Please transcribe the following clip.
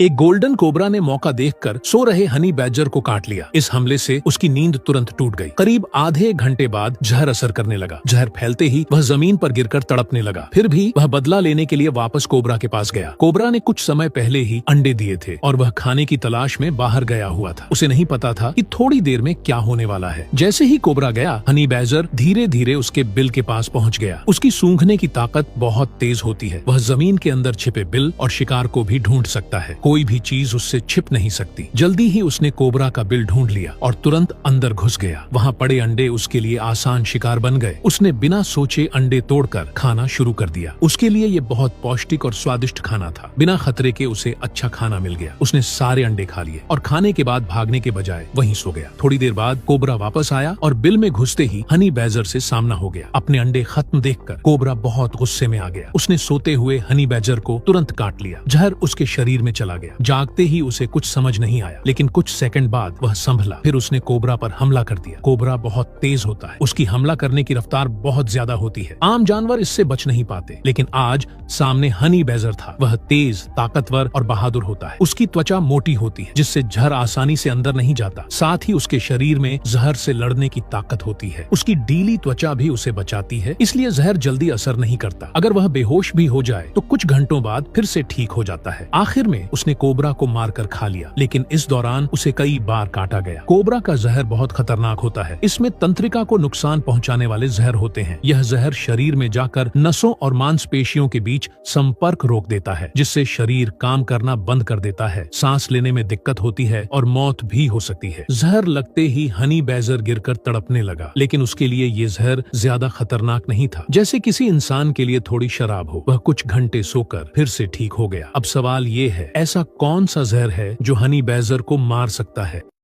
एक golden cobra ने मौका देखकर सो रहे हनी बैजर को काट लिया। इस हमले से उसकी नींद तुरंत टूट गई। करीब आधे घंटे बाद जहर असर करने लगा। जहर फैलते ही वह जमीन पर गिरकर तड़पने लगा। फिर भी वह बदला लेने के लिए वापस कोबरा के पास गया। कोबरा ने कुछ समय पहले ही अंडे दिए थे और वह खाने की तलाश में बाहर गया हुआ था। उसे नहीं पता था कि थोड़ी देर में क्या होने वाला है। जैसे ही कोबरा गया, हनी बैजर धीरे धीरे उसके बिल के पास पहुंच गया। उसकी सूंघने की ताकत बहुत तेज होती है। वह जमीन के अंदर छिपे बिल और शिकार को भी ढूंढ सकता है। कोई भी चीज उससे छिप नहीं सकती। जल्दी ही उसने कोबरा का बिल ढूंढ लिया और तुरंत अंदर घुस गया। वहाँ पड़े अंडे उसके लिए आसान शिकार बन गए। उसने बिना सोचे अंडे तोड़कर खाना शुरू कर दिया। उसके लिए ये बहुत पौष्टिक और स्वादिष्ट खाना था। बिना खतरे के उसे अच्छा खाना मिल गया। उसने सारे अंडे खा लिए और खाने के बाद भागने के बजाय वहीं सो गया। थोड़ी देर बाद कोबरा वापस आया और बिल में घुसते ही हनी बैजर से सामना हो गया। अपने अंडे खत्म देखकर कोबरा बहुत गुस्से में आ गया। उसने सोते हुए हनी बैजर को तुरंत काट लिया। जहर उसके शरीर में चला गया। जागते ही उसे कुछ समझ नहीं आया, लेकिन कुछ सेकंड बाद वह संभला। फिर उसने कोबरा पर हमला कर दिया। कोबरा बहुत तेज होता है। उसकी हमला करने की रफ्तार बहुत ज्यादा होती है। आम जानवर इससे बच नहीं पाते, लेकिन आज सामने हनी बैजर था। वह तेज, ताकतवर और बहादुर होता है। उसकी त्वचा मोटी होती है, जिससे जहर आसानी से अंदर नहीं जाता। साथ ही उसके शरीर में जहर से लड़ने की ताकत होती है। उसकी ढीली त्वचा भी उसे बचाती है, इसलिए जहर जल्दी असर नहीं करता। अगर वह बेहोश भी हो जाए तो कुछ घंटों बाद फिर से ठीक हो जाता है। आखिर में उसने कोबरा को मारकर खा लिया, लेकिन इस दौरान उसे कई बार काटा गया। कोबरा का जहर बहुत खतरनाक होता है। इसमें तंत्रिका को नुकसान पहुंचाने वाले जहर होते हैं। यह जहर शरीर में जाकर नसों और मांसपेशियों के बीच संपर्क रोक देता है, जिससे शरीर काम करना बंद कर देता है। सांस लेने में दिक्कत होती है और मौत भी हो सकती है। जहर लगते ही हनी बैजर गिरकर तड़पने लगा, लेकिन उसके लिए ये जहर ज्यादा खतरनाक नहीं था। जैसे किसी इंसान के लिए थोड़ी शराब हो। वह कुछ घंटे सोकर फिर से ठीक हो गया। अब सवाल ये है, ऐसा कौन सा जहर है जो हनी बैजर को मार सकता है?